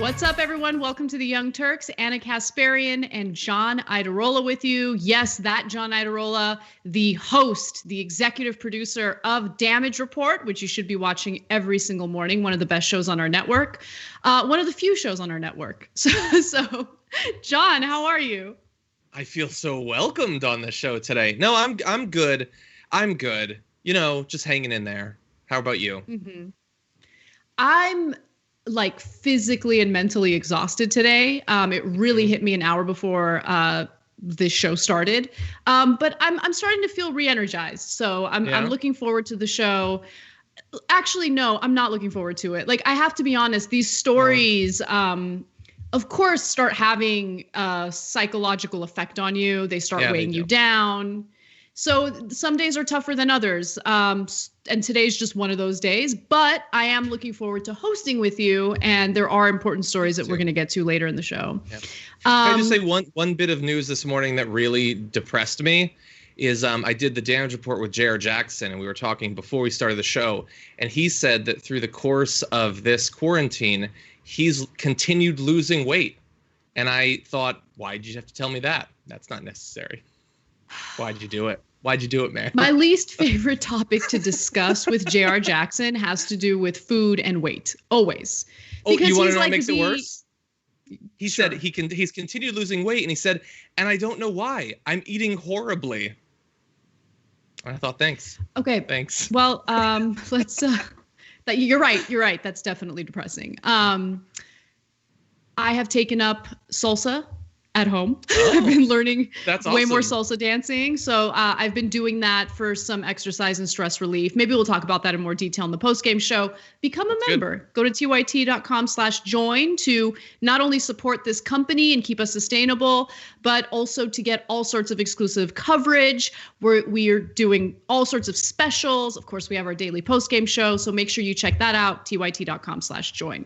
What's up, everyone? Welcome to the Young Turks. Ana Kasparian and John Iadarola with you. Yes, that John Iadarola, the host, the executive producer of Damage Report, which you should be watching every single morning. One of the best shows on our network. One of the few shows on our network. So, John, how are you? I feel so welcomed on the show today. No, I'm good. I'm good. You know, just hanging in there. How about you? Mm-hmm. I'm like physically and mentally exhausted today. It really hit me an hour before this show started. But I'm starting to feel re-energized. So I'm looking forward to the show. Actually, no, I'm not looking forward to it. Like, I have to be honest, these stories, of course, start having a psychological effect on you. They start weighing you down. So some days are tougher than others. And today's just one of those days. But I am looking forward to hosting with you. And there are important stories that we're going to get to later in the show. Yeah. Can I just say one bit of news this morning that really depressed me is I did the Damage Report with J.R. Jackson, and we were talking before we started the show. And he said that through the course of this quarantine, he's continued losing weight. And I thought, why did you have to tell me that? That's not necessary. Why'd you do it? Why'd you do it, man? My least favorite topic to discuss with J.R. Jackson has to do with food and weight, always. Because you want to know what makes it worse? He said he's continued losing weight, and he said, and I don't know why. I'm eating horribly. And I thought, thanks. Okay. Thanks. Well, let's. You're right. You're right. That's definitely depressing. I have taken up salsa at home. I've been learning way more salsa dancing. So I've been doing that for some exercise and stress relief. Maybe we'll talk about that in more detail in the post-game show. Become a member. Go to tyt.com/join to not only support this company and keep us sustainable, but also to get all sorts of exclusive coverage. We are doing all sorts of specials. Of course, we have our daily post-game show. So make sure you check that out, tyt.com/join.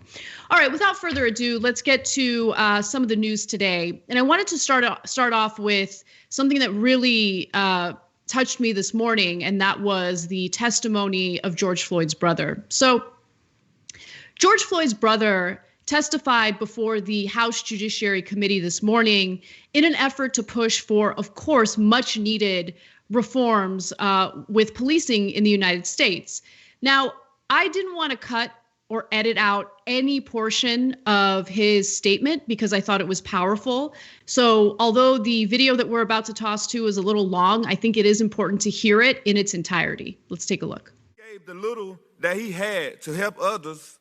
All right, without further ado, let's get to some of the news today. And I wanted to start off with something that really touched me this morning, and that was the testimony of George Floyd's brother. So George Floyd's brother testified before the House Judiciary Committee this morning in an effort to push for, of course, much needed reforms with policing in the United States. Now, I didn't want to cut or edit out any portion of his statement because I thought it was powerful. So although the video that we're about to toss to is a little long, I think it is important to hear it in its entirety. Let's take a look. He gave the little that he had to help others.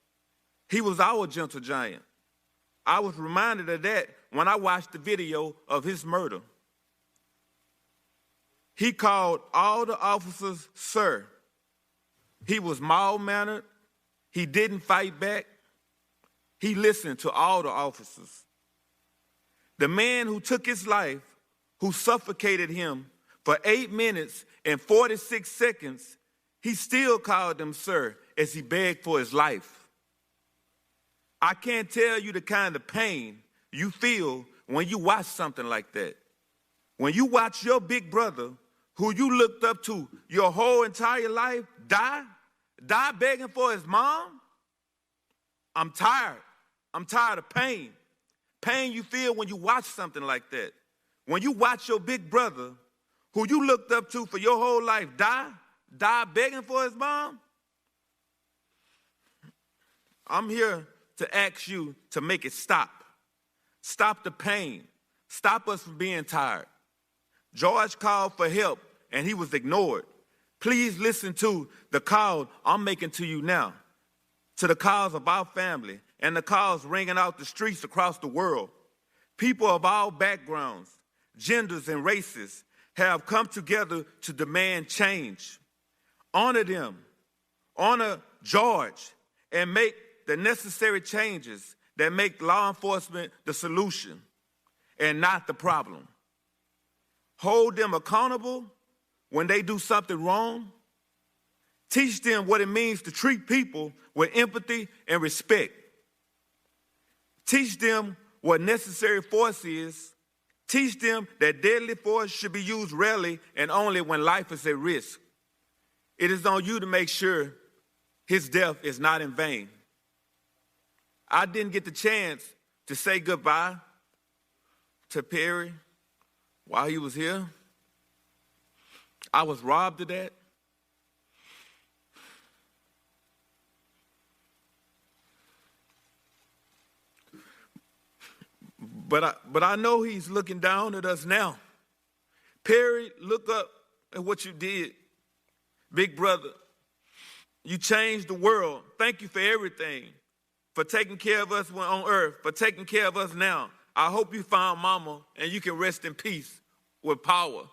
He was our gentle giant. I was reminded of that when I watched the video of his murder. He called all the officers sir. He was mild-mannered. He didn't fight back. He listened to all the officers. The man who took his life, who suffocated him for 8 minutes and 46 seconds, he still called them sir as he begged for his life. I can't tell you the kind of pain you feel when you watch something like that. When you watch your big brother, who you looked up to your whole entire life, die begging for his mom. I'm tired. I'm tired of pain. Pain you feel when you watch something like that. When you watch your big brother, who you looked up to for your whole life, die begging for his mom. I'm here to ask you to make it stop. Stop the pain. Stop us from being tired. George called for help and he was ignored. Please listen to the call I'm making to you now, to the calls of our family and the calls ringing out the streets across the world. People of all backgrounds, genders, and races have come together to demand change. Honor them, honor George, and make the necessary changes that make law enforcement the solution and not the problem. Hold them accountable when they do something wrong. Teach them what it means to treat people with empathy and respect. Teach them what necessary force is. Teach them that deadly force should be used rarely and only when life is at risk. It is on you to make sure his death is not in vain. I didn't get the chance to say goodbye to Perry while he was here. I was robbed of that. But I know he's looking down at us now. Perry, look up at what you did. Big brother, you changed the world. Thank you for everything, for taking care of us when on earth, for taking care of us now. I hope you found Mama and you can rest in peace with power.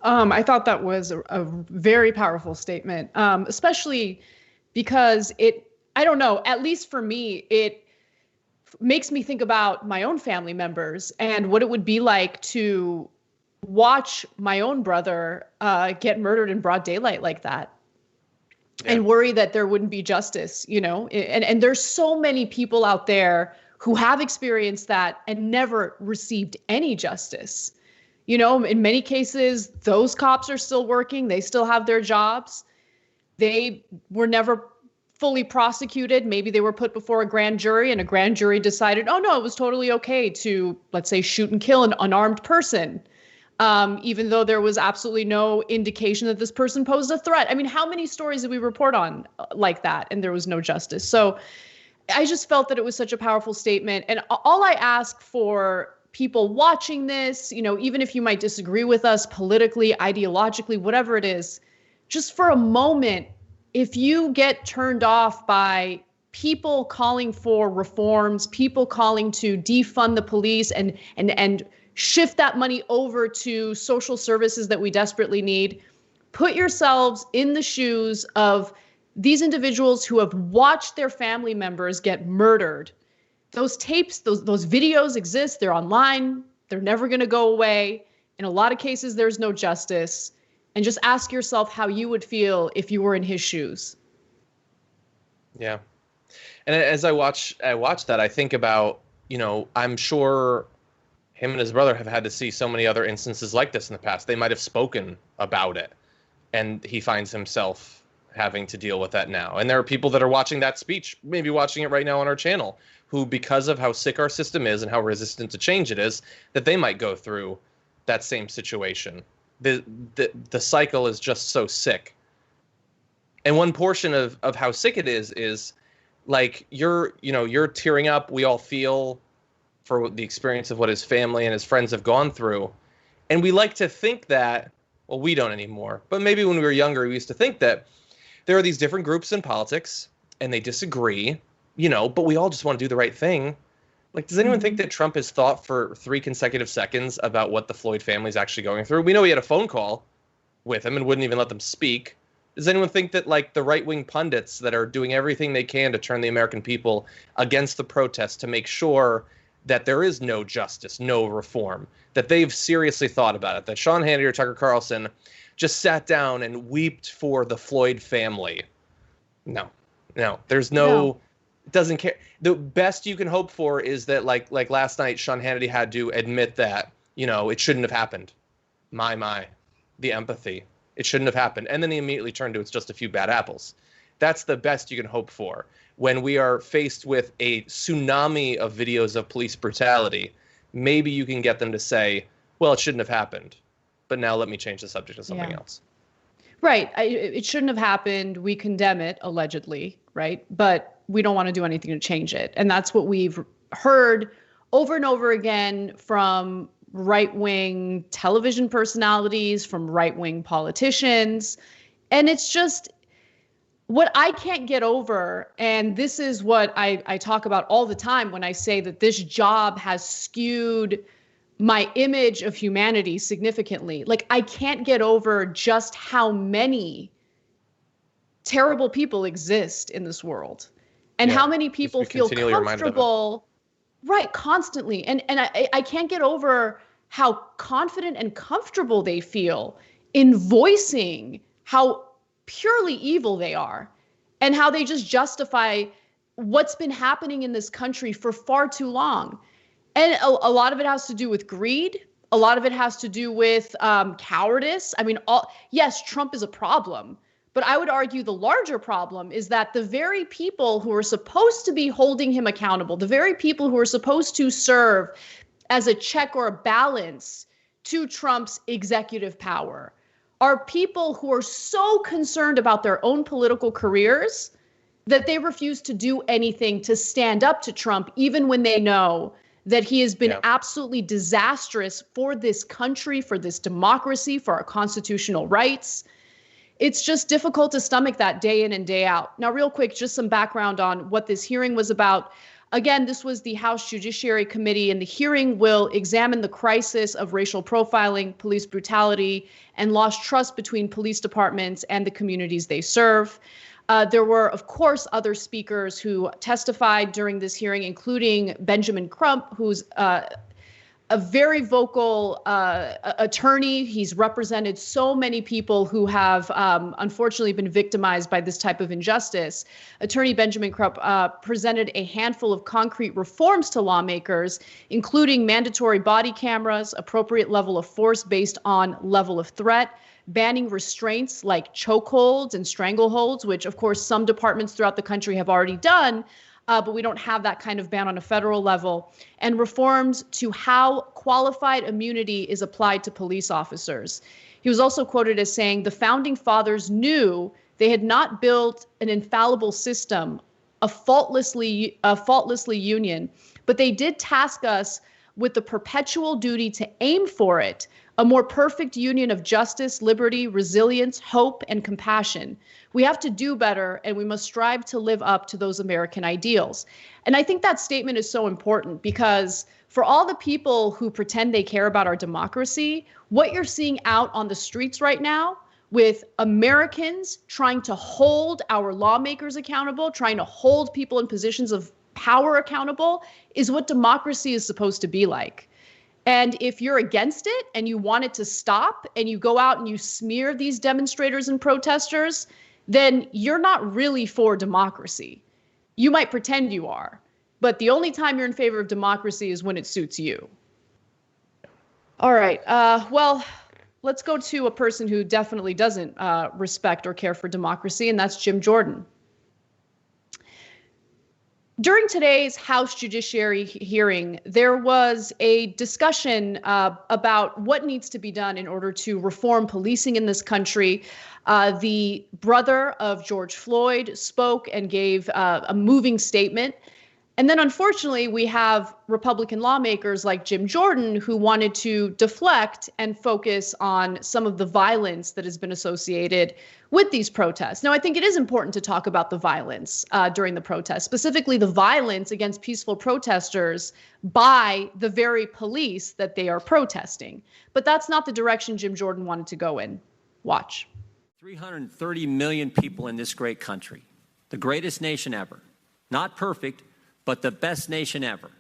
I thought that was a very powerful statement, especially because I don't know, at least for me, it makes me think about my own family members and what it would be like to watch my own brother get murdered in broad daylight like that. Yeah. And worry that there wouldn't be justice, and there's so many people out there who have experienced that and never received any justice. In many cases, those cops are still working. They still have their jobs. They were never fully prosecuted. Maybe they were put before a grand jury and a grand jury decided, oh no, it was totally okay to, let's say, shoot and kill an unarmed person. Even though there was absolutely no indication that this person posed a threat. I mean, how many stories did we report on like that? And there was no justice. So I just felt that it was such a powerful statement. And all I ask for people watching this, even if you might disagree with us politically, ideologically, whatever it is, just for a moment, if you get turned off by people calling for reforms, people calling to defund the police and shift that money over to social services that we desperately need, put yourselves in the shoes of these individuals who have watched their family members get murdered. Those tapes, those videos exist. They're online. They're never going to go away. In a lot of cases, there's no justice. And just ask yourself how you would feel if you were in his shoes. Yeah. And as I watch that, I think about, I'm sure him and his brother have had to see so many other instances like this in the past. They might have spoken about it, and he finds himself having to deal with that now. And there are people that are watching that speech, maybe watching it right now on our channel, who, because of how sick our system is and how resistant to change it is, that they might go through that same situation. The cycle is just so sick. And one portion of how sick it is like you're tearing up. We all feel for the experience of what his family and his friends have gone through. And we like to think that, well, we don't anymore, but maybe when we were younger, we used to think that there are these different groups in politics and they disagree, but we all just want to do the right thing. Like, does anyone think that Trump has thought for 3 consecutive seconds about what the Floyd family is actually going through? We know he had a phone call with him and wouldn't even let them speak. Does anyone think that, like, the right-wing pundits that are doing everything they can to turn the American people against the protests to make sure that there is no justice, no reform, that they've seriously thought about it, that Sean Hannity or Tucker Carlson just sat down and wept for the Floyd family? No, there's no. It doesn't care. The best you can hope for is that, like last night, Sean Hannity had to admit that, it shouldn't have happened. The empathy. It shouldn't have happened. And then he immediately turned to, it's just a few bad apples. That's the best you can hope for. When we are faced with a tsunami of videos of police brutality, maybe you can get them to say, well, it shouldn't have happened. But now let me change the subject to something else. Right. It shouldn't have happened. We condemn it, allegedly, right? But we don't want to do anything to change it. And that's what we've heard over and over again from right-wing television personalities, from right-wing politicians. And it's just what I can't get over, and this is what I talk about all the time when I say that this job has skewed my image of humanity significantly. Like, I can't get over just how many terrible people exist in this world and how many people feel comfortable, right, constantly. And I can't get over how confident and comfortable they feel in voicing how purely evil they are and how they just justify what's been happening in this country for far too long. And a lot of it has to do with greed. A lot of it has to do with cowardice. I mean, yes, Trump is a problem, But I would argue the larger problem is that the very people who are supposed to be holding him accountable, the very people who are supposed to serve as a check or a balance to Trump's executive power, are people who are so concerned about their own political careers that they refuse to do anything to stand up to Trump, even when they know that he has been absolutely disastrous for this country, for this democracy, for our constitutional rights. It's just difficult to stomach that day in and day out. Now, real quick, just some background on what this hearing was about. Again, this was the House Judiciary Committee, and the hearing will examine the crisis of racial profiling, police brutality, and lost trust between police departments and the communities they serve. There were, of course, other speakers who testified during this hearing, including Benjamin Crump, who's a very vocal attorney. He's represented so many people who have unfortunately been victimized by this type of injustice. Attorney Benjamin Crump presented a handful of concrete reforms to lawmakers, including mandatory body cameras, appropriate level of force based on level of threat, banning restraints like chokeholds and strangleholds, which, of course, some departments throughout the country have already done. But we don't have that kind of ban on a federal level, and reforms to how qualified immunity is applied to police officers. He was also quoted as saying, "The founding fathers knew they had not built an infallible system, a faultlessly union, but they did task us with the perpetual duty to aim for it, a more perfect union of justice, liberty, resilience, hope, and compassion. We have to do better, and we must strive to live up to those American ideals." And I think that statement is so important because for all the people who pretend they care about our democracy, what you're seeing out on the streets right now with Americans trying to hold our lawmakers accountable, trying to hold people in positions of power accountable, is what democracy is supposed to be like. And if you're against it and you want it to stop and you go out and you smear these demonstrators and protesters, then you're not really for democracy. You might pretend you are, but the only time you're in favor of democracy is when it suits you. All right. Well, let's go to a person who definitely doesn't respect or care for democracy, and that's Jim Jordan. During today's House Judiciary hearing, there was a discussion about what needs to be done in order to reform policing in this country. The brother of George Floyd spoke and gave a moving statement. And then, unfortunately, we have Republican lawmakers like Jim Jordan who wanted to deflect and focus on some of the violence that has been associated with these protests. Now, I think it is important to talk about the violence during the protests, specifically the violence against peaceful protesters by the very police that they are protesting. But that's not the direction Jim Jordan wanted to go in. Watch. 330 million people in this great country, the greatest nation ever, not perfect, but the best nation ever.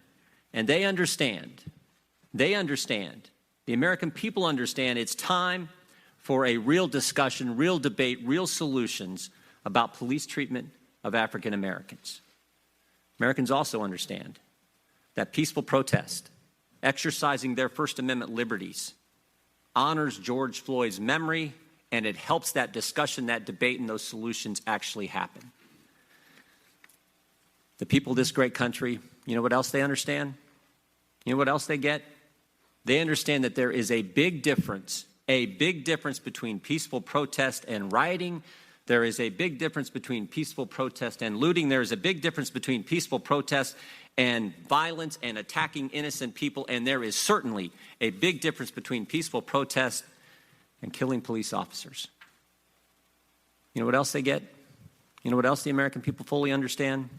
And they understand, the American people understand it's time for a real discussion, real debate, real solutions about police treatment of African Americans. Americans also understand that peaceful protest, exercising their First Amendment liberties, honors George Floyd's memory, and it helps that discussion, that debate, and those solutions actually happen. The people of this great country, you know what else they understand? You know what else they get? They understand that there is a big difference between peaceful protest and rioting. There is a big difference between peaceful protest and looting. There is a big difference between peaceful protest and violence and attacking innocent people. And there is certainly a big difference between peaceful protest and killing police officers. You know what else they get? You know what else the American people fully understand?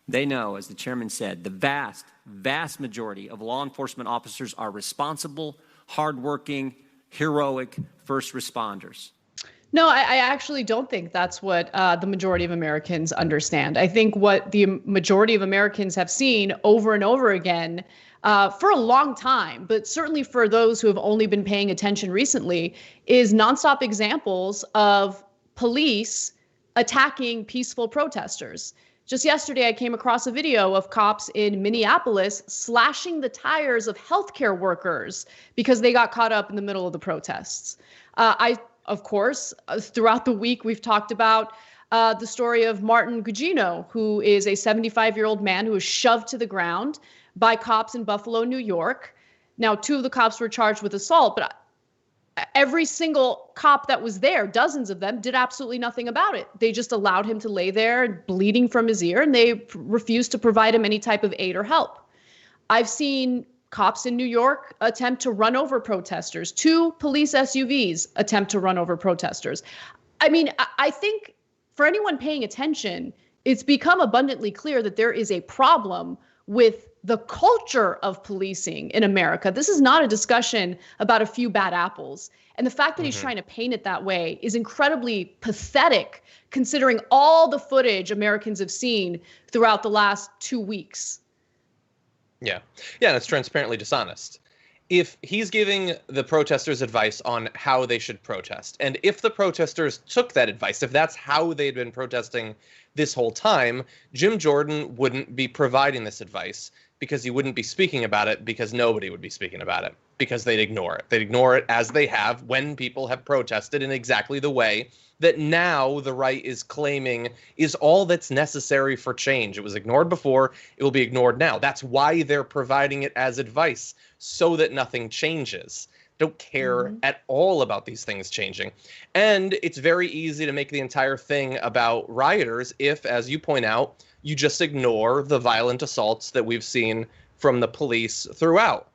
They know, as the chairman said, the vast majority of law enforcement officers are responsible, hardworking, heroic first responders. No, I actually don't think that's what the majority of Americans understand. I think what the majority of Americans have seen over and over again for a long time, but certainly for those who have only been paying attention recently, is nonstop examples of police attacking peaceful protesters. Just yesterday, I came across a video of cops in Minneapolis slashing the tires of healthcare workers because they got caught up in the middle of the protests. I of course, throughout the week, we've talked about the story of Martin Gugino, who is a 75-year-old man who was shoved to the ground by cops in Buffalo, New York. Now, 2 of the cops were charged with assault, but every single cop that was there, dozens of them, did absolutely nothing about it. They just allowed him to lay there bleeding from his ear, and they refused to provide him any type of aid or help. I've seen cops in New York attempt to run over protesters. 2 police SUVs attempt to run over protesters. I mean, I think for anyone paying attention, it's become abundantly clear that there is a problem with the culture of policing in America. This is not a discussion about a few bad apples. And the fact that he's trying to paint it that way is incredibly pathetic, considering all the footage Americans have seen throughout the last 2 weeks. Yeah, and it's transparently dishonest. If he's giving the protesters advice on how they should protest, and if the protesters took that advice, if that's how they'd been protesting this whole time, Jim Jordan wouldn't be providing this advice, because he wouldn't be speaking about it, because nobody would be speaking about it, because they'd ignore it. They'd ignore it as they have when people have protested in exactly the way that now the right is claiming is all that's necessary for change. It was ignored before, it will be ignored now. That's why they're providing it as advice, so that nothing changes. Don't care at all about these things changing. And it's very easy to make the entire thing about rioters if, as you point out, you just ignore the violent assaults that we've seen from the police throughout.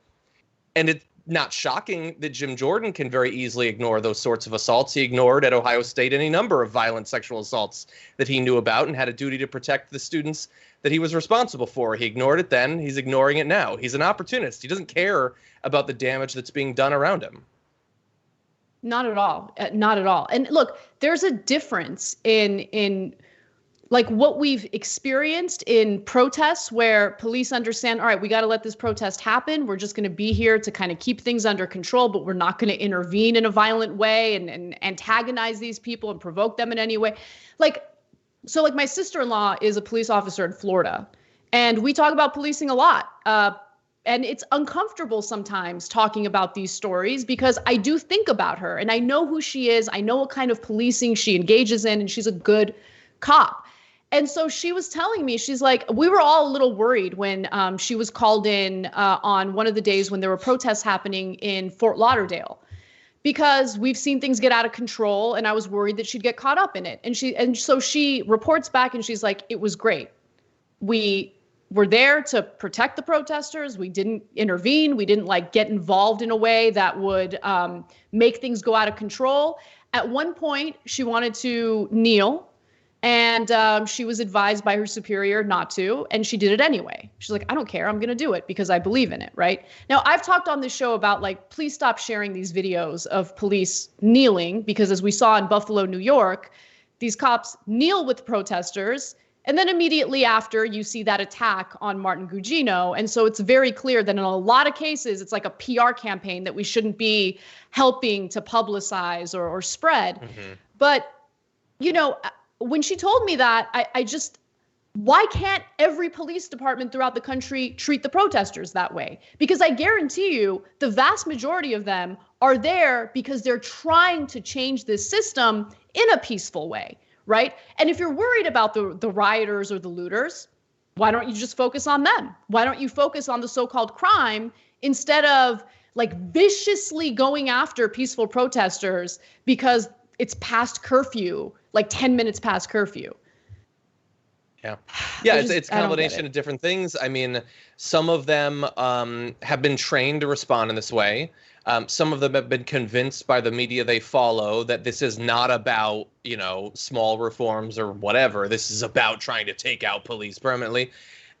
And it's not shocking that Jim Jordan can very easily ignore those sorts of assaults. He ignored at Ohio State any number of violent sexual assaults that he knew about and had a duty to protect the students that he was responsible for. He ignored it then. He's ignoring it now. He's an opportunist. He doesn't care about the damage that's being done around him. Not at all. Not at all. And look, there's a difference in like what we've experienced in protests where police understand, all right, we got to let this protest happen. We're just going to be here to kind of keep things under control, but we're not going to intervene in a violent way and antagonize these people and provoke them in any way. So my sister-in-law is a police officer in Florida, and we talk about policing a lot. And it's uncomfortable sometimes talking about these stories because I do think about her and I know who she is. I know what kind of policing she engages in, and she's a good cop. And so she was telling me, she's like, we were all a little worried when she was called in on one of the days when there were protests happening in Fort Lauderdale, because we've seen things get out of control and I was worried that she'd get caught up in it. And so she reports back and she's like, it was great. We were there to protect the protesters. We didn't intervene. We didn't get involved in a way that would make things go out of control. At one point, she wanted to kneel. And she was advised by her superior not to, and she did it anyway. She's like, I don't care. I'm going to do it because I believe in it, right? Now, I've talked on this show about, please stop sharing these videos of police kneeling, because as we saw in Buffalo, New York, these cops kneel with protesters, and then immediately after, you see that attack on Martin Gugino. And so it's very clear that in a lot of cases, it's like a PR campaign that we shouldn't be helping to publicize or spread. But, when she told me that, why can't every police department throughout the country treat the protesters that way? Because I guarantee you the vast majority of them are there because they're trying to change this system in a peaceful way, right? And if you're worried about the rioters or the looters, why don't you just focus on them? Why don't you focus on the so-called crime instead of viciously going after peaceful protesters because it's past curfew, 10 minutes past curfew? Yeah, it's a combination of different things. I mean, some of them have been trained to respond in this way. Some of them have been convinced by the media they follow that this is not about, small reforms or whatever. This is about trying to take out police permanently.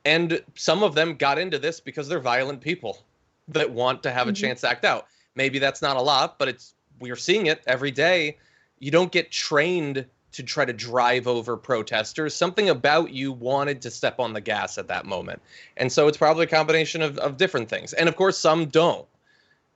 And some of them got into this because they're violent people that want to have a chance to act out. Maybe that's not a lot, but we're seeing it every day. You don't get trained to try to drive over protesters. Something about you wanted to step on the gas at that moment. And so it's probably a combination of different things. And of course, some don't.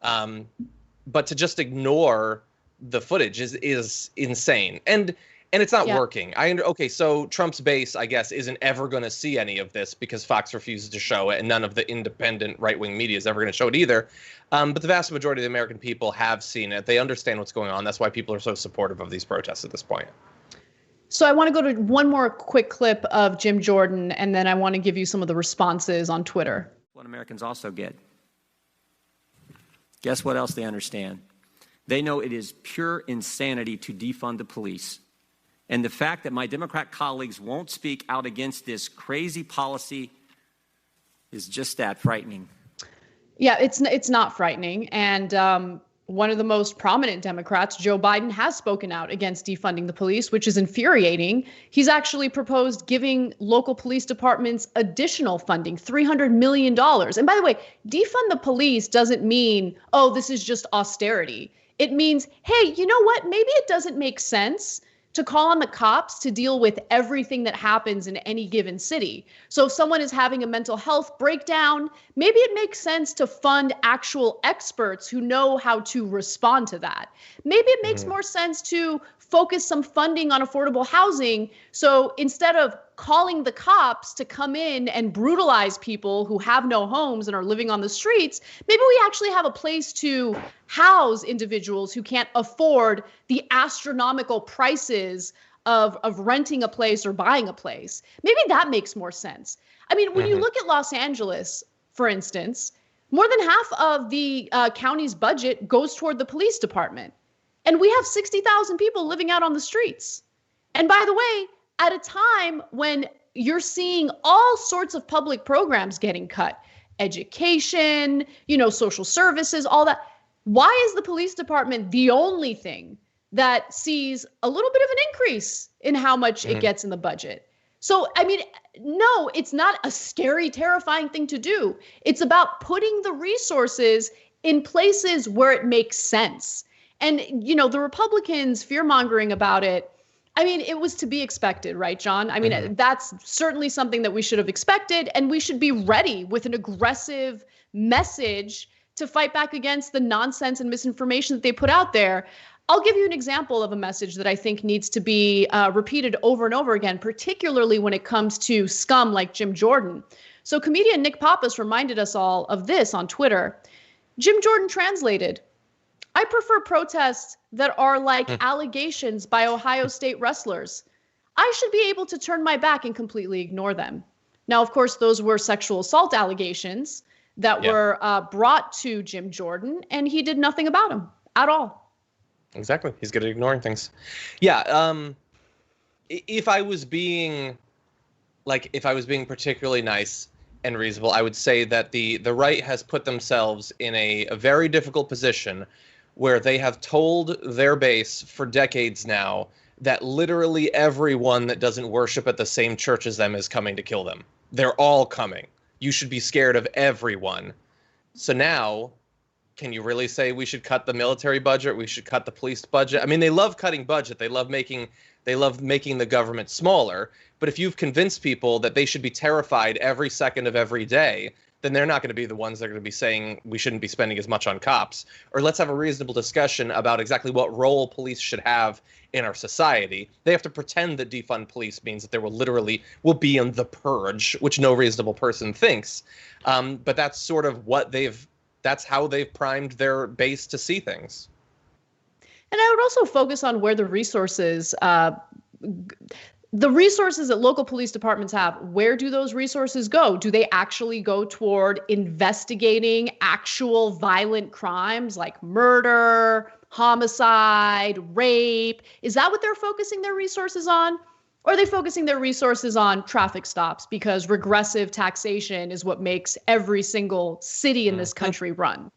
But to just ignore the footage is insane. And And it's not working. Okay, so Trump's base, I guess, isn't ever going to see any of this because Fox refuses to show it, and none of the independent right-wing media is ever going to show it either. But the vast majority of the American people have seen it. They understand what's going on. That's why people are so supportive of these protests at this point. So I want to go to one more quick clip of Jim Jordan, and then I want to give you some of the responses on Twitter. What Americans also get. Guess what else they understand? They know it is pure insanity to defund the police. And the fact that my Democrat colleagues won't speak out against this crazy policy is just that frightening. Yeah, it's not frightening. And one of the most prominent Democrats, Joe Biden, has spoken out against defunding the police, which is infuriating. He's actually proposed giving local police departments additional funding, $300 million. And by the way, defund the police doesn't mean, oh, this is just austerity. It means, hey, you know what? Maybe it doesn't make sense to call on the cops to deal with everything that happens in any given city. So if someone is having a mental health breakdown, maybe it makes sense to fund actual experts who know how to respond to that. Maybe it makes more sense to focus some funding on affordable housing. So instead of calling the cops to come in and brutalize people who have no homes and are living on the streets, maybe we actually have a place to house individuals who can't afford the astronomical prices of renting a place or buying a place. Maybe that makes more sense. I mean, when you look at Los Angeles, for instance, more than half of the county's budget goes toward the police department. And we have 60,000 people living out on the streets. And by the way, at a time when you're seeing all sorts of public programs getting cut, education, social services, all that, why is the police department the only thing that sees a little bit of an increase in how much it gets in the budget? So, I mean, no, it's not a scary, terrifying thing to do. It's about putting the resources in places where it makes sense. And, the Republicans fear-mongering about it, I mean, it was to be expected, right, John? I mean, that's certainly something that we should have expected, and we should be ready with an aggressive message to fight back against the nonsense and misinformation that they put out there. I'll give you an example of a message that I think needs to be repeated over and over again, particularly when it comes to scum like Jim Jordan. So comedian Nick Pappas reminded us all of this on Twitter. Jim Jordan translated, "I prefer protests that are like allegations by Ohio State wrestlers. I should be able to turn my back and completely ignore them." Now, of course, those were sexual assault allegations that were brought to Jim Jordan, and he did nothing about them at all. Exactly. He's good at ignoring things. Yeah. If I was being particularly nice and reasonable, I would say that the right has put themselves in a very difficult position where they have told their base for decades now that literally everyone that doesn't worship at the same church as them is coming to kill them. They're all coming. You should be scared of everyone. So now, can you really say we should cut the military budget? We should cut the police budget? I mean, they love cutting budget. They love making the government smaller. But if you've convinced people that they should be terrified every second of every day, then they're not going to be the ones that are going to be saying we shouldn't be spending as much on cops. Or let's have a reasonable discussion about exactly what role police should have in our society. They have to pretend that defund police means that there will be in the purge, which no reasonable person thinks. But that's sort of that's how they've primed their base to see things. And I would also focus on where the resources that local police departments have, where do those resources go? Do they actually go toward investigating actual violent crimes like murder, homicide, rape? Is that what they're focusing their resources on? Or are they focusing their resources on traffic stops because regressive taxation is what makes every single city in this country run?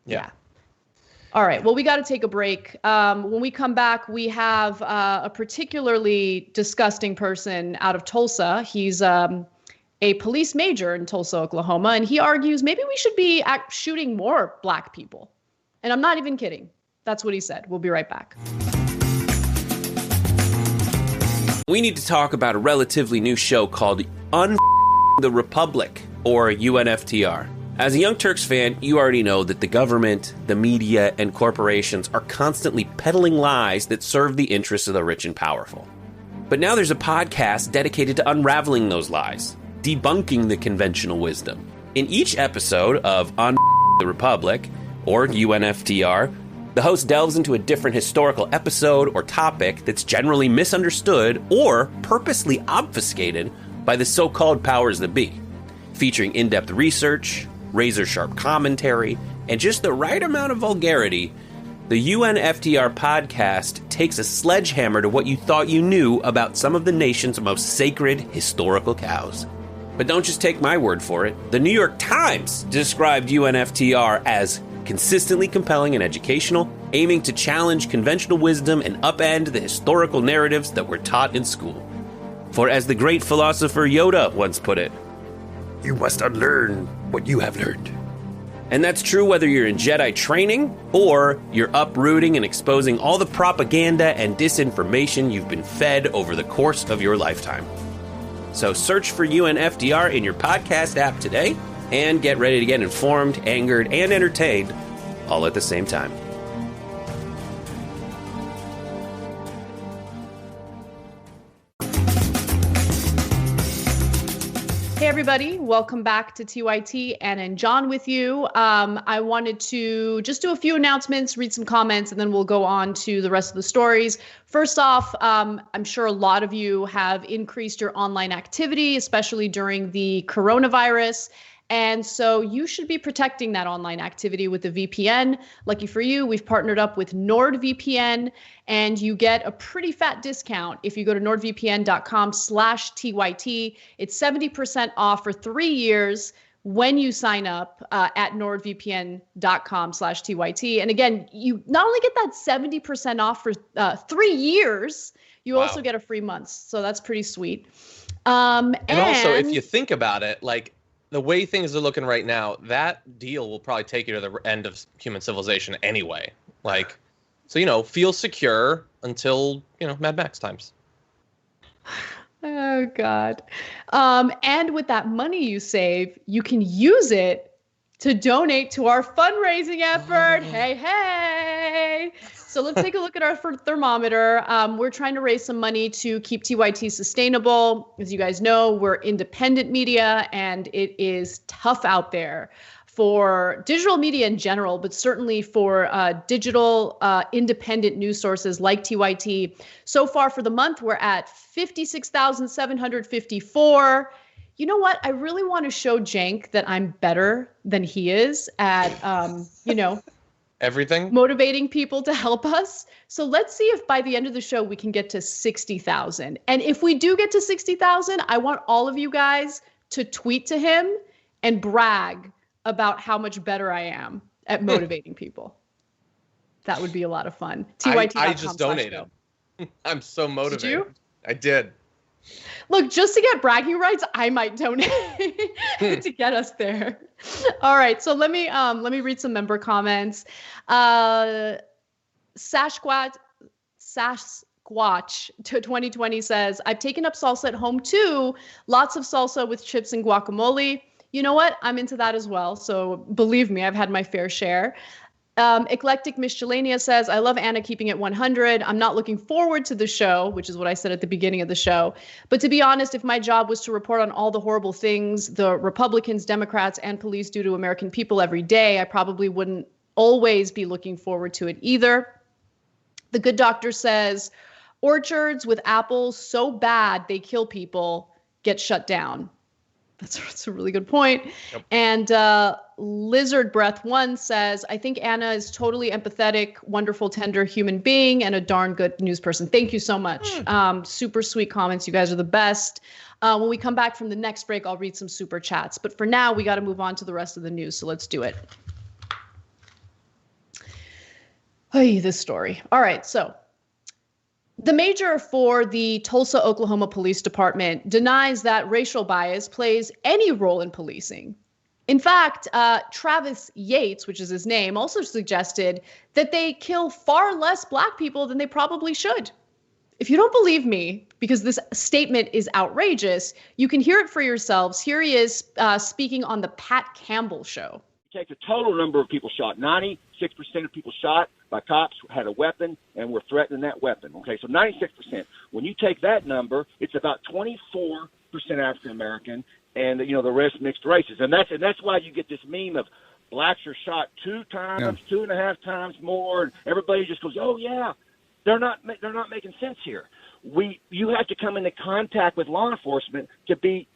Yeah. All right. Well, we got to take a break. When we come back, we have a particularly disgusting person out of Tulsa. He's a police major in Tulsa, Oklahoma, and he argues maybe we should be shooting more black people. And I'm not even kidding. That's what he said. We'll be right back. We need to talk about a relatively new show called the Republic, or UNFTR. As a Young Turks fan, you already know that the government, the media, and corporations are constantly peddling lies that serve the interests of the rich and powerful. But now there's a podcast dedicated to unraveling those lies, debunking the conventional wisdom. In each episode of On the Republic, or UNFTR, the host delves into a different historical episode or topic that's generally misunderstood or purposely obfuscated by the so-called powers that be, featuring in-depth research, razor-sharp commentary, and just the right amount of vulgarity. The UNFTR podcast takes a sledgehammer to what you thought you knew about some of the nation's most sacred historical cows. But don't just take my word for it. The New York Times described UNFTR as consistently compelling and educational, aiming to challenge conventional wisdom and upend the historical narratives that were taught in school. For as the great philosopher Yoda once put it, you must unlearn what you have learned. And that's true whether you're in Jedi training or you're uprooting and exposing all the propaganda and disinformation you've been fed over the course of your lifetime. So search for UNFDR in your podcast app today and get ready to get informed, angered, and entertained all at the same time. Hey everybody, welcome back to TYT. Anna and John with you. I wanted to just do a few announcements, read some comments, and then we'll go on to the rest of the stories. First off, I'm sure a lot of you have increased your online activity, especially during the coronavirus. And so you should be protecting that online activity with a VPN. Lucky for you, we've partnered up with NordVPN, and you get a pretty fat discount if you go to nordvpn.com/TYT. It's 70% off for 3 years when you sign up at nordvpn.com/TYT. And again, you not only get that 70% off for 3 years, you also get a free month. So that's pretty sweet. And also, if you think about it, like, the way things are looking right now, that deal will probably take you to the end of human civilization anyway. Like, so, feel secure until, Mad Max times. Oh, God. And with that money you save, you can use it to donate to our fundraising effort. Hey. So let's take a look at our thermometer. We're trying to raise some money to keep TYT sustainable. As you guys know, we're independent media, and it is tough out there for digital media in general, but certainly for digital independent news sources like TYT. So far for the month, we're at 56,754. You know what? I really want to show Cenk that I'm better than he is at, everything, motivating people to help us. So let's see if by the end of the show we can get to 60,000. And if we do get to 60,000, I want all of you guys to tweet to him and brag about how much better I am at motivating people. That would be a lot of fun. I just donated. I'm so motivated. Did you? I did. Look, just to get bragging rights, I might donate to get us there. All right, so let me read some member comments. Sasquatch to 2020 says, I've taken up salsa at home too. Lots of salsa with chips and guacamole. You know what? I'm into that as well. So believe me, I've had my fair share. Eclectic Miscellanea says, I love Anna keeping it 100. I'm not looking forward to the show, which is what I said at the beginning of the show. But to be honest, if my job was to report on all the horrible things the Republicans, Democrats, and police do to American people every day, I probably wouldn't always be looking forward to it either. The Good Doctor says, orchards with apples so bad they kill people get shut down. That's a really good point. Yep. And Lizard Breath 1 says, I think Anna is totally empathetic, wonderful, tender human being, and a darn good news person. Thank you so much. Super sweet comments. You guys are the best. When we come back from the next break, I'll read some super chats. But for now, we got to move on to the rest of the news. So let's do it. Hey, this story. All right. So the major for the Tulsa, Oklahoma Police Department denies that racial bias plays any role in policing. In fact, Travis Yates, which is his name, also suggested that they kill far less black people than they probably should. If you don't believe me, because this statement is outrageous, you can hear it for yourselves. Here he is speaking on the Pat Campbell show. Take the total number of people shot. 96% of people shot by cops had a weapon and were threatening that weapon. Okay, so 96%. When you take that number, it's about 24% African American, and the rest mixed races. And that's why you get this meme of blacks are shot 2.5 times more, and everybody just goes, "Oh yeah." They're not making sense here. You have to come into contact with law enforcement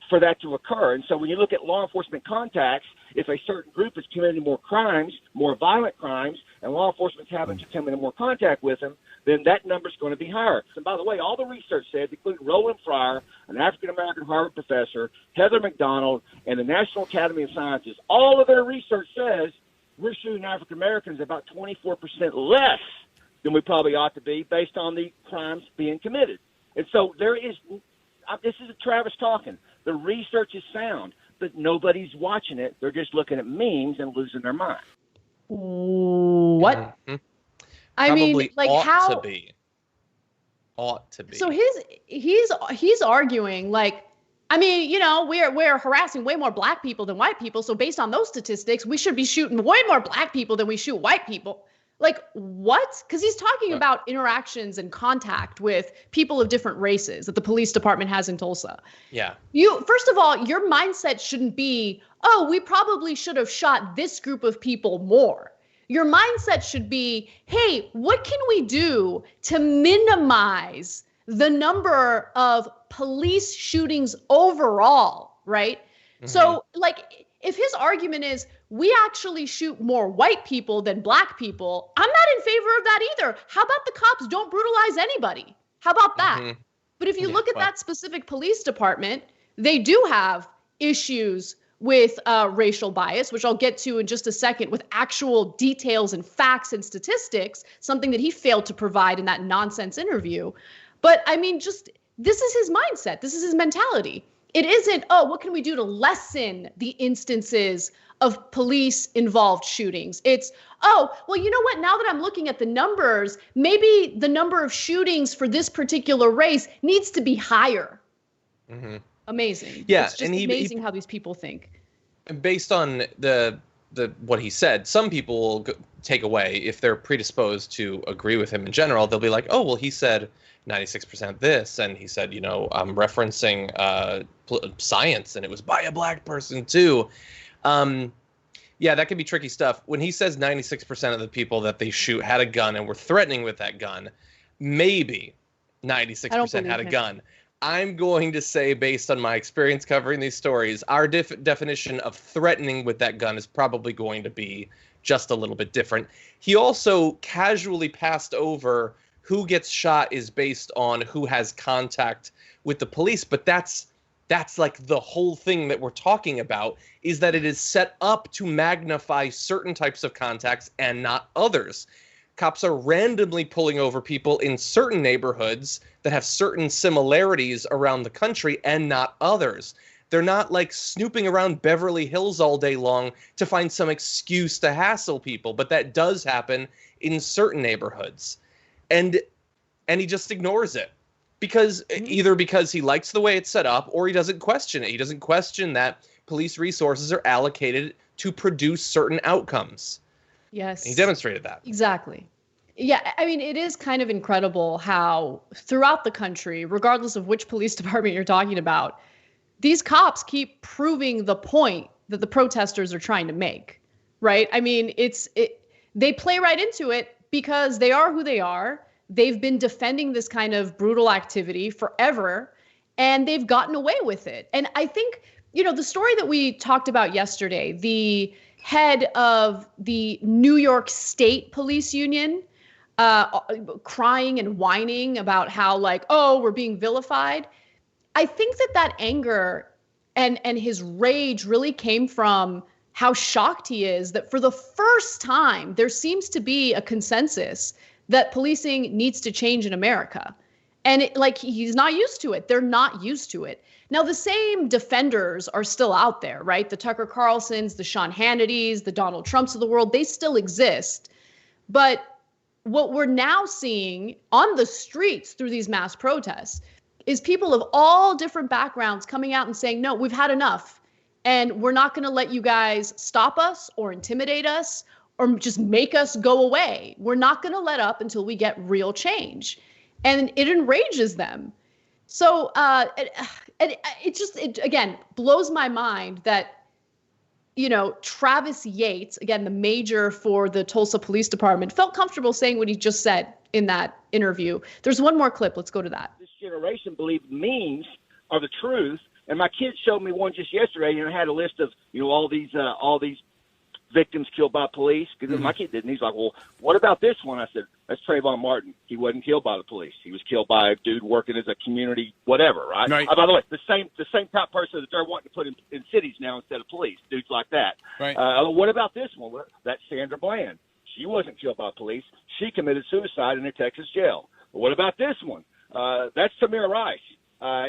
for that to occur. And so when you look at law enforcement contacts, if a certain group is committing more crimes, more violent crimes, and law enforcement's having to come into more contact with them, then that number's going to be higher. And by the way, all the research says, including Roland Fryer, an African-American Harvard professor, Heather McDonald, and the National Academy of Sciences, all of their research says we're shooting African-Americans about 24% less than we probably ought to be based on the crimes being committed. And so this is Travis talking. The research is sound, but nobody's watching it. They're just looking at memes and losing their mind. What? Mm-hmm. I mean, like ought to be. So he's arguing like, I mean, we're harassing way more black people than white people. So based on those statistics, we should be shooting way more black people than we shoot white people. Like, what? Because he's talking about interactions and contact with people of different races that the police department has in Tulsa. Yeah. First of all, your mindset shouldn't be, oh, we probably should have shot this group of people more. Your mindset should be, hey, what can we do to minimize the number of police shootings overall, right? Mm-hmm. So, like, if his argument is, we actually shoot more white people than black people, I'm not in favor of that either. How about the cops don't brutalize anybody? How about that? Mm-hmm. But if you look at that specific police department, they do have issues with racial bias, which I'll get to in just a second, with actual details and facts and statistics, something that he failed to provide in that nonsense interview. But I mean, this is his mindset. This is his mentality. It isn't, oh, what can we do to lessen the instances of police-involved shootings? It's, oh, well, you know what? Now that I'm looking at the numbers, maybe the number of shootings for this particular race needs to be higher. Mm-hmm. Amazing. Yeah, it's just amazing how these people think. Based on the what he said, some people will take away, if they're predisposed to agree with him in general, they'll be like, oh, well, he said 96% this, and he said, I'm referencing science, and it was by a black person too. Yeah, that can be tricky stuff. When he says 96% of the people that they shoot had a gun and were threatening with that gun, maybe 96% had a gun. I'm going to say, based on my experience covering these stories, our definition of threatening with that gun is probably going to be just a little bit different. He also casually passed over who gets shot is based on who has contact with the police, but that's like the whole thing that we're talking about, is that it is set up to magnify certain types of contacts and not others. Cops are randomly pulling over people in certain neighborhoods that have certain similarities around the country and not others. They're not like snooping around Beverly Hills all day long to find some excuse to hassle people, but that does happen in certain neighborhoods. And he just ignores it. Because either because he likes the way it's set up, or he doesn't question it. He doesn't question that police resources are allocated to produce certain outcomes. Yes. And he demonstrated that. Exactly. Yeah, I mean, it is kind of incredible how throughout the country, regardless of which police department you're talking about, these cops keep proving the point that the protesters are trying to make, right? I mean, they play right into it because they are who they are. They've been defending this kind of brutal activity forever, and they've gotten away with it. And I think, the story that we talked about yesterday, the head of the New York State Police Union, crying and whining about how, like, oh, we're being vilified. I think that anger and his rage really came from how shocked he is that for the first time there seems to be a consensus that policing needs to change in America. And he's not used to it. They're not used to it. Now, the same defenders are still out there, right? The Tucker Carlsons, the Sean Hannitys, the Donald Trumps of the world, they still exist. But what we're now seeing on the streets through these mass protests is people of all different backgrounds coming out and saying, no, we've had enough. And we're not going to let you guys stop us or intimidate us or just make us go away. We're not going to let up until we get real change. And it enrages them. So it again, blows my mind that, Travis Yates, again, the major for the Tulsa Police Department, felt comfortable saying what he just said in that interview. There's one more clip. Let's go to that. This generation believes memes are the truth. And my kids showed me one just yesterday, and it had a list of, all these victims killed by police. Because my kid didn't. He's like, well, what about this one? I said, that's Trayvon Martin. He wasn't killed by the police. He was killed by a dude working as a community whatever, right? By the way, the same top person that they're wanting to put in cities now instead of police, dudes like that. Right. What about this one? Well, that's Sandra Bland. She wasn't killed by police. She committed suicide in a Texas jail. Well, what about this one? That's Tamir Rice.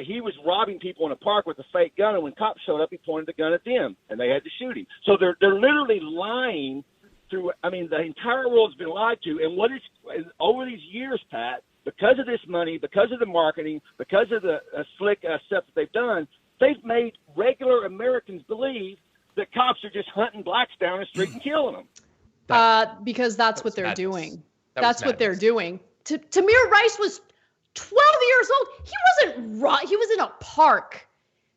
He was robbing people in a park with a fake gun, and when cops showed up, he pointed the gun at them, and they had to shoot him. So they're literally lying through. I mean, the entire world's been lied to, and over these years, Pat, because of this money, because of the marketing, because of the slick stuff that they've done, they've made regular Americans believe that cops are just hunting blacks down the street and killing them. Because that's what they're doing. That's what they're doing. Tamir Rice was 12 years old. He was in a park.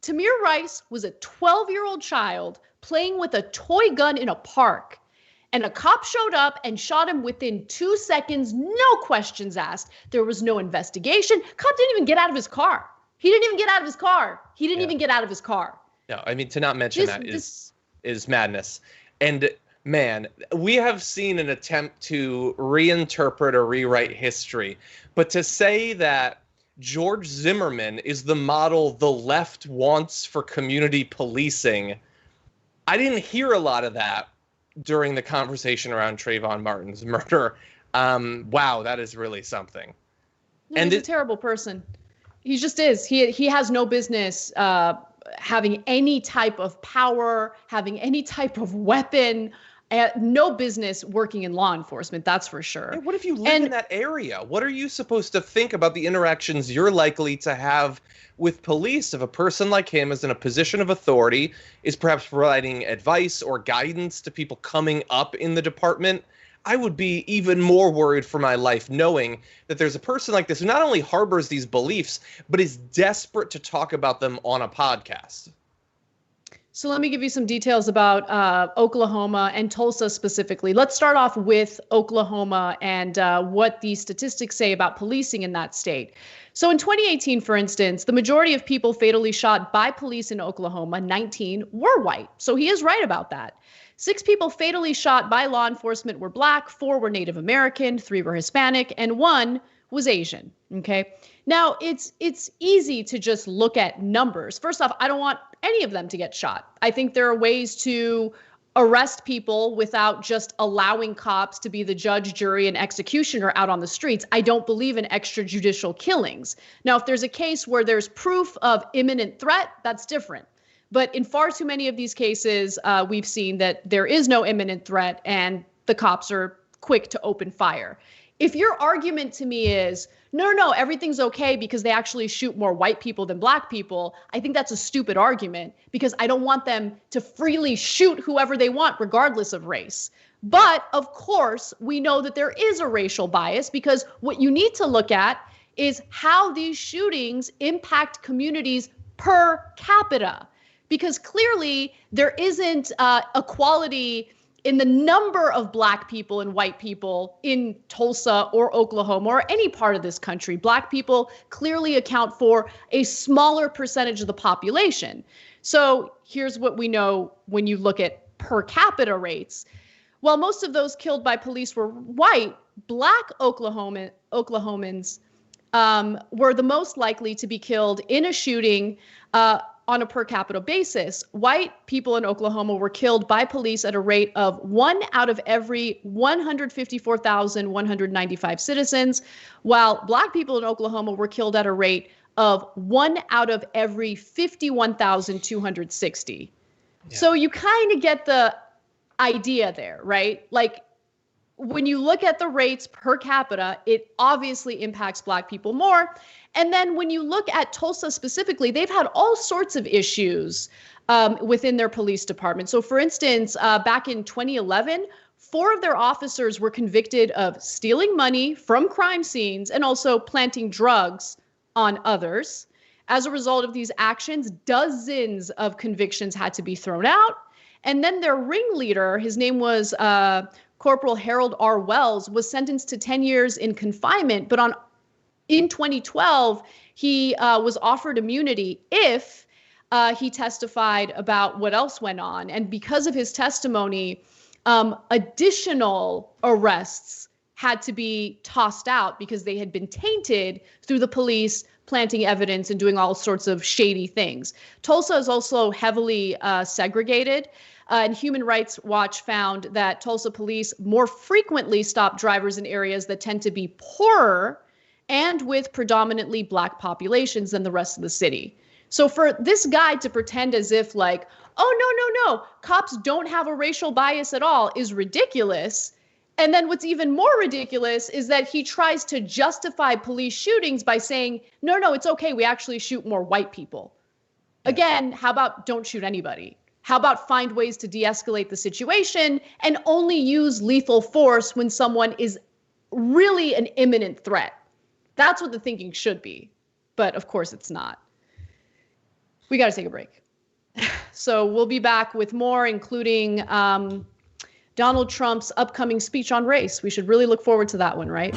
Tamir Rice was a 12-year-old child playing with a toy gun in a park. And a cop showed up and shot him within 2 seconds, no questions asked. There was no investigation. Cop didn't even get out of his car. He didn't even get out of his car. No, I mean, to not mention is madness. And man, we have seen an attempt to reinterpret or rewrite history. But to say that George Zimmerman is the model the left wants for community policing, I didn't hear a lot of that during the conversation around Trayvon Martin's murder. Wow, that is really something. No, and he's a terrible person. He just is. He has no business having any type of power, having any type of weapon. No business working in law enforcement, that's for sure. Hey, what if you live in that area? What are you supposed to think about the interactions you're likely to have with police if a person like him is in a position of authority, is perhaps providing advice or guidance to people coming up in the department? I would be even more worried for my life knowing that there's a person like this who not only harbors these beliefs, but is desperate to talk about them on a podcast. So let me give you some details about Oklahoma and Tulsa specifically. Let's start off with Oklahoma and what the statistics say about policing in that state. So in 2018, for instance, the majority of people fatally shot by police in Oklahoma, 19, were white. So he is right about that. 6 people fatally shot by law enforcement were black, 4 were Native American, 3 were Hispanic, and 1 was Asian. Okay. Now, it's easy to just look at numbers. First off, I don't want any of them to get shot. I think there are ways to arrest people without just allowing cops to be the judge, jury, and executioner out on the streets. I don't believe in extrajudicial killings. Now, if there's a case where there's proof of imminent threat, that's different. But in far too many of these cases, we've seen that there is no imminent threat and the cops are quick to open fire. If your argument to me is, no, everything's okay because they actually shoot more white people than black people, I think that's a stupid argument because I don't want them to freely shoot whoever they want, regardless of race. But of course, we know that there is a racial bias because what you need to look at is how these shootings impact communities per capita. Because clearly there isn't equality in the number of black people and white people in Tulsa or Oklahoma or any part of this country. Black people clearly account for a smaller percentage of the population. So here's what we know when you look at per capita rates. While most of those killed by police were white, black Oklahomans were the most likely to be killed in a shooting on a per capita basis. White people in Oklahoma were killed by police at a rate of 1 out of every 154,195 citizens, while black people in Oklahoma were killed at a rate of 1 out of every 51,260. Yeah. So you kind of get the idea there, right? Like, when you look at the rates per capita, it obviously impacts Black people more. And then when you look at Tulsa specifically, they've had all sorts of issues within their police department. So for instance, back in 2011, 4 of their officers were convicted of stealing money from crime scenes and also planting drugs on others. As a result of these actions, dozens of convictions had to be thrown out. And then their ringleader, his name was Corporal Harold R. Wells, was sentenced to 10 years in confinement. But in 2012, he was offered immunity if he testified about what else went on. And because of his testimony, additional arrests had to be tossed out because they had been tainted through the police planting evidence and doing all sorts of shady things. Tulsa is also heavily segregated. And Human Rights Watch found that Tulsa police more frequently stop drivers in areas that tend to be poorer and with predominantly Black populations than the rest of the city. So for this guy to pretend as if like, oh, no, cops don't have a racial bias at all is ridiculous. And then what's even more ridiculous is that he tries to justify police shootings by saying, no, it's okay. We actually shoot more white people. Again, how about don't shoot anybody? How about find ways to de-escalate the situation and only use lethal force when someone is really an imminent threat? That's what the thinking should be. But of course it's not. We got to take a break. So we'll be back with more, including Donald Trump's upcoming speech on race. We should really look forward to that one, right?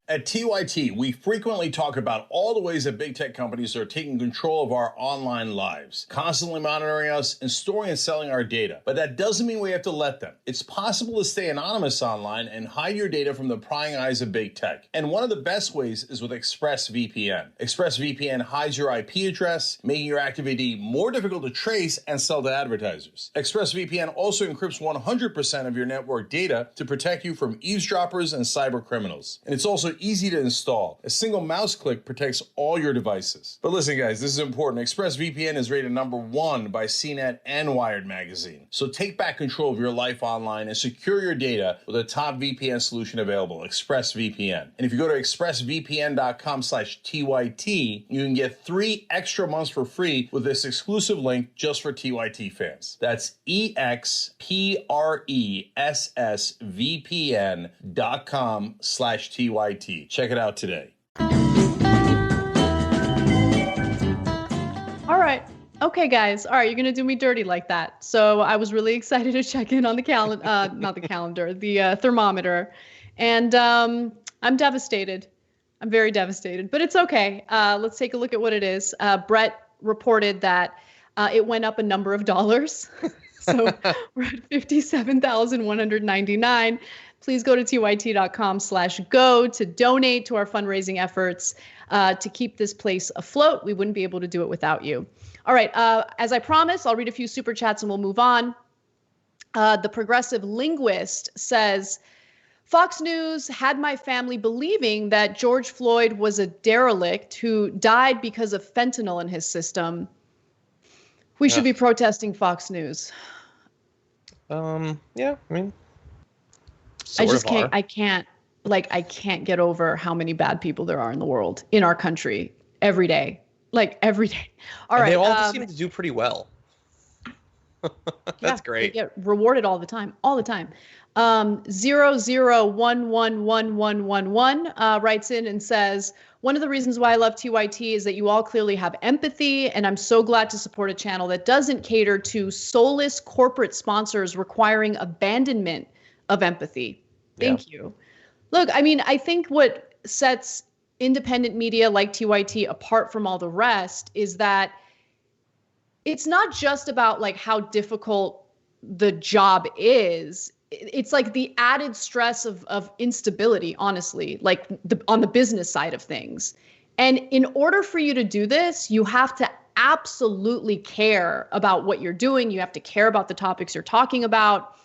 At TYT, we frequently talk about all the ways that big tech companies are taking control of our online lives, constantly monitoring us and storing and selling our data. But that doesn't mean we have to let them. It's possible to stay anonymous online and hide your data from the prying eyes of big tech. And one of the best ways is with ExpressVPN. ExpressVPN hides your IP address, making your active ID more difficult to trace and sell to advertisers. ExpressVPN also encrypts 100% of your network data to protect you from eavesdroppers and cyber criminals. And it's also easy to install. A single mouse click protects all your devices. But listen, guys, this is important. ExpressVPN is rated #1 by CNET and Wired magazine. So take back control of your life online and secure your data with a top VPN solution available, ExpressVPN. And if you go to expressvpn.com/TYT, you can get 3 extra months for free with this exclusive link just for TYT fans. That's expressvpn.com/TYT. Check it out today. All right. Okay, guys. All right, you're going to do me dirty like that. So I was really excited to check in on the the thermometer. And I'm devastated. I'm very devastated, but it's okay. Let's take a look at what it is. Brett reported that it went up a number of dollars. So we're at $57,199. Please go to tyt.com/go to donate to our fundraising efforts to keep this place afloat. We wouldn't be able to do it without you. All right. As I promised, I'll read a few super chats and we'll move on. The progressive linguist says, Fox News had my family believing that George Floyd was a derelict who died because of fentanyl in his system. We should be protesting Fox News. Yeah, I mean, I can't get over how many bad people there are in the world, in our country, every day. Every day. All right. They all seem to do pretty well. That's great. They get rewarded all the time. 00111111 writes in and says, one of the reasons why I love TYT is that you all clearly have empathy, and I'm so glad to support a channel that doesn't cater to soulless corporate sponsors requiring abandonment of empathy. Thank you. Look, I mean, I think what sets independent media like TYT apart from all the rest is that it's not just about how difficult the job is. It's the added stress of instability, honestly, on the business side of things. And in order for you to do this, you have to absolutely care about what you're doing. You have to care about the topics you're talking about.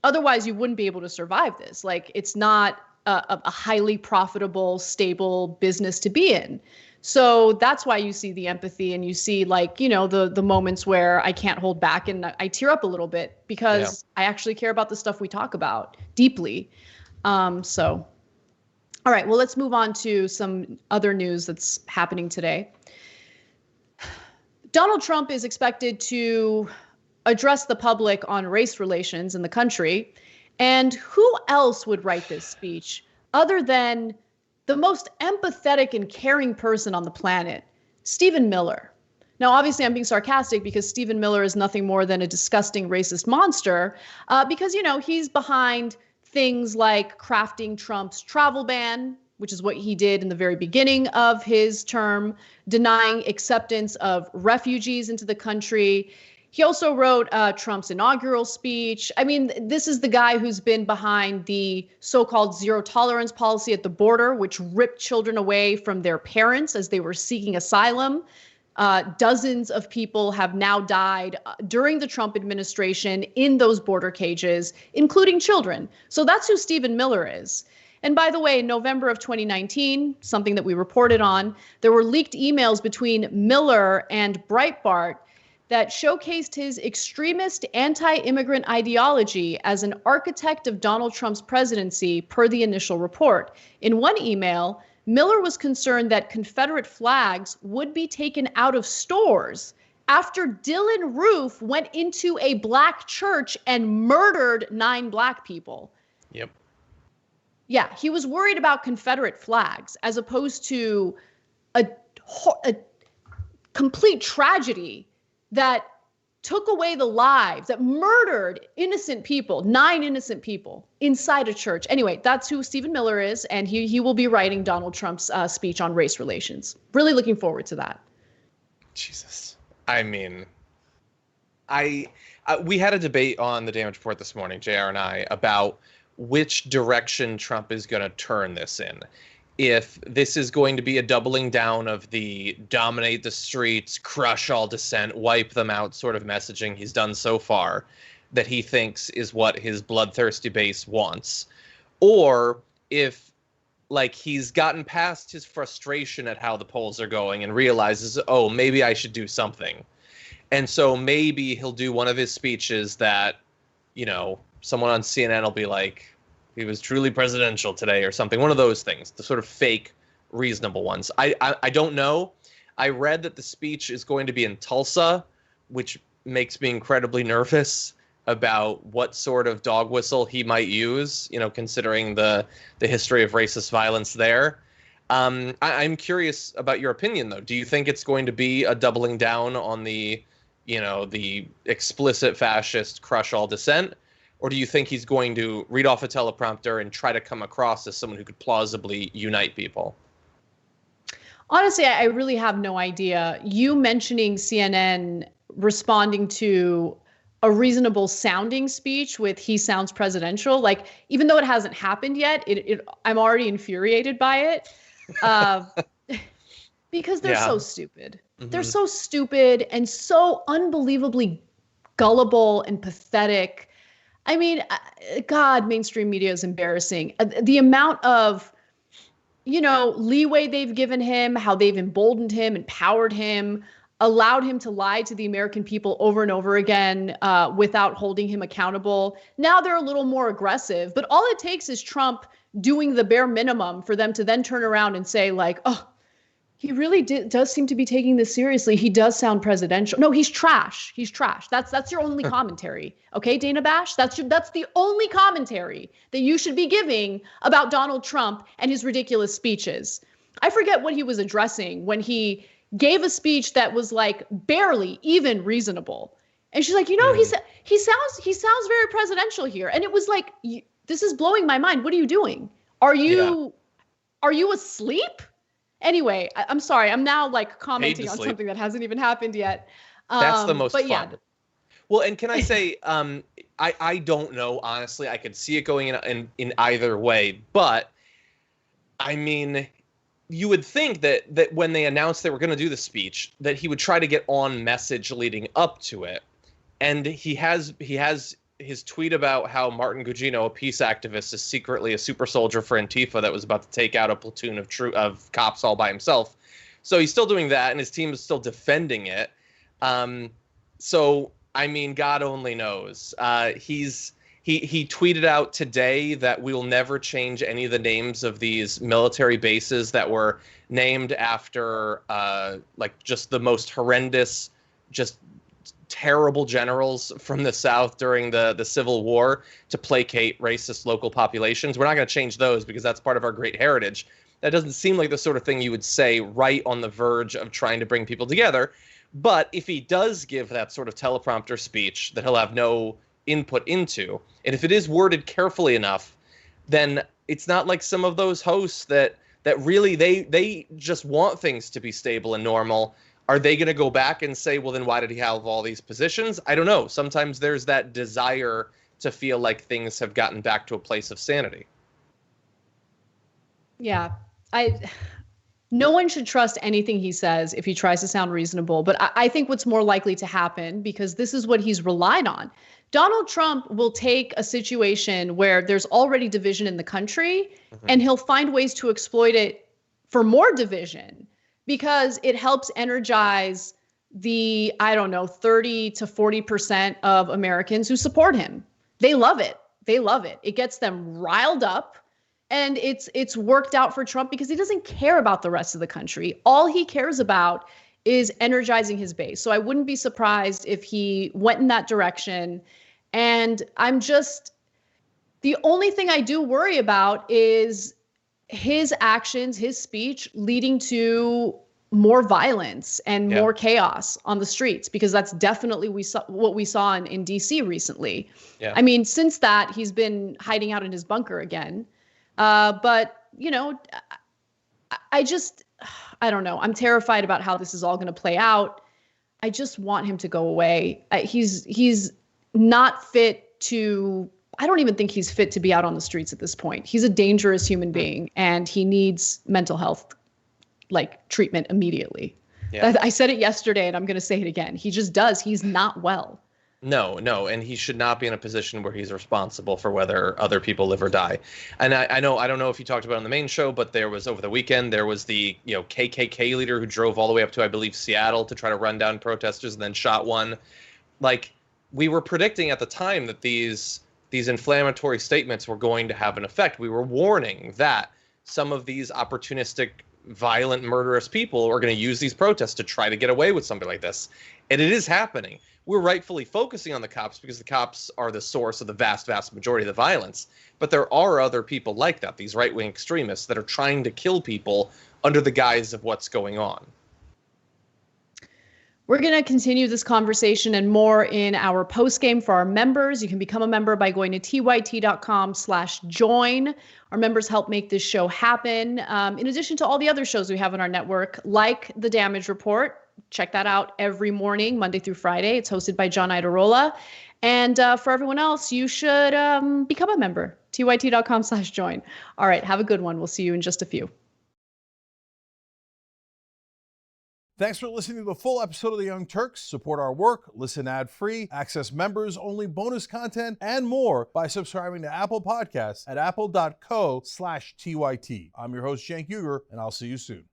Otherwise, you wouldn't be able to survive this. It's not a highly profitable, stable business to be in. So that's why you see the empathy, and you see, like, you know, the moments where I can't hold back and I tear up a little bit because I actually care about the stuff we talk about deeply. So, all right, well, let's move on to some other news that's happening today. Donald Trump is expected to address the public on race relations in the country. And who else would write this speech other than the most empathetic and caring person on the planet, Stephen Miller? Now, obviously, I'm being sarcastic because Stephen Miller is nothing more than a disgusting racist monster because, you know, he's behind things like crafting Trump's travel ban, which is what he did in the very beginning of his term, denying acceptance of refugees into the country. He also wrote Trump's inaugural speech. I mean, this is the guy who's been behind the so-called zero tolerance policy at the border, which ripped children away from their parents as they were seeking asylum. Dozens of people have now died during the Trump administration in those border cages, including children. So that's who Stephen Miller is. And by the way, in November of 2019, something that we reported on, there were leaked emails between Miller and Breitbart that showcased his extremist anti-immigrant ideology as an architect of Donald Trump's presidency, per the initial report. In one email, Miller was concerned that Confederate flags would be taken out of stores after Dylan Roof went into a black church and murdered 9 black people. Yep. Yeah, he was worried about Confederate flags as opposed to a complete tragedy that took away the lives, that murdered innocent people, 9 innocent people inside a church. Anyway, that's who Stephen Miller is, and he will be writing Donald Trump's speech on race relations. Really looking forward to that. Jesus. I mean, we had a debate on the Damage Report this morning, JR and I, about which direction Trump is going to turn this in. If this is going to be a doubling down of the dominate the streets, crush all dissent, wipe them out sort of messaging he's done so far, that he thinks is what his bloodthirsty base wants. Or if, like, he's gotten past his frustration at how the polls are going and realizes, oh, maybe I should do something. And so maybe he'll do one of his speeches that, you know, someone on CNN will be like, he was truly presidential today or something. One of those things, the sort of fake, reasonable ones. I don't know. I read that the speech is going to be in Tulsa, which makes me incredibly nervous about what sort of dog whistle he might use, you know, considering the history of racist violence there. I'm curious about your opinion, though. Do you think it's going to be a doubling down on the, you know, the explicit fascist crush all dissent? Or do you think he's going to read off a teleprompter and try to come across as someone who could plausibly unite people? Honestly, I really have no idea. You mentioning CNN responding to a reasonable sounding speech with "he sounds presidential," like, even though it hasn't happened yet, I'm already infuriated by it because they're so stupid. Mm-hmm. They're so stupid and so unbelievably gullible and pathetic. I mean, God, mainstream media is embarrassing. The amount of, you know, leeway they've given him, how they've emboldened him, empowered him, allowed him to lie to the American people over and over again without holding him accountable. Now they're a little more aggressive, but all it takes is Trump doing the bare minimum for them to then turn around and say, like, oh, he really does seem to be taking this seriously. He does sound presidential. No, he's trash. He's trash. That's your only commentary. Okay, Dana Bash? That's the only commentary that you should be giving about Donald Trump and his ridiculous speeches. I forget what he was addressing when he gave a speech that was like barely even reasonable. And she's like, you know, he sounds very presidential here. And it was like, this is blowing my mind. What are you doing? Are you asleep? Anyway, I'm sorry. I'm now like commenting on something that hasn't even happened yet. That's the most fun. Yeah. Well, and can I say, I don't know, honestly. I could see it going in either way. But, I mean, you would think that when they announced they were going to do the speech, that he would try to get on message leading up to it. And he has his tweet about how Martin Gugino, a peace activist, is secretly a super soldier for Antifa that was about to take out a platoon of cops all by himself. So he's still doing that, and his team is still defending it. So, I mean, God only knows. He tweeted out today that we will never change any of the names of these military bases that were named after just the most horrendous, just terrible generals from the South during the Civil War to placate racist local populations. We're not going to change those because that's part of our great heritage. That doesn't seem like the sort of thing you would say right on the verge of trying to bring people together. But if he does give that sort of teleprompter speech that he'll have no input into, and if it is worded carefully enough, then it's not like some of those hosts that really they just want things to be stable and normal. Are they going to go back and say, well, then why did he have all these positions? I don't know. Sometimes there's that desire to feel like things have gotten back to a place of sanity. Yeah, no one should trust anything he says if he tries to sound reasonable. But I think what's more likely to happen, because this is what he's relied on, Donald Trump will take a situation where there's already division in the country, and he'll find ways to exploit it for more division because it helps energize the, 30 to 40% of Americans who support him. They love it. They love it. It gets them riled up. And it's worked out for Trump because he doesn't care about the rest of the country. All he cares about is energizing his base. So I wouldn't be surprised if he went in that direction. And the only thing I do worry about is his actions, his speech leading to more violence and more chaos on the streets, because that's definitely what we saw in DC recently. Yeah. I mean, since that, he's been hiding out in his bunker again. But, I don't know. I'm terrified about how this is all going to play out. I just want him to go away. He's not fit to, I don't even think he's fit to be out on the streets at this point. He's a dangerous human being, and he needs mental health, treatment immediately. Yeah. I said it yesterday, and I'm going to say it again. He just does. He's not well. No, and he should not be in a position where he's responsible for whether other people live or die. And I don't know if you talked about it on the main show, but there was over the weekend, there was the KKK leader who drove all the way up to, I believe, Seattle to try to run down protesters and then shot one. We were predicting at the time that these inflammatory statements were going to have an effect. We were warning that some of these opportunistic, violent, murderous people are going to use these protests to try to get away with something like this. And it is happening. We're rightfully focusing on the cops because the cops are the source of the vast, vast majority of the violence. But there are other people like that, these right-wing extremists that are trying to kill people under the guise of what's going on. We're going to continue this conversation and more in our postgame for our members. You can become a member by going to tyt.com/join. Our members help make this show happen. In addition to all the other shows we have on our network, like The Damage Report. Check that out every morning, Monday through Friday. It's hosted by John Iadarola. And for everyone else, you should become a member, tyt.com/join. All right, have a good one. We'll see you in just a few. Thanks for listening to the full episode of the Young Turks. Support our work, listen ad-free, access members-only bonus content, and more by subscribing to Apple Podcasts at apple.co/TYT. I'm your host, Cenk Uygur, and I'll see you soon.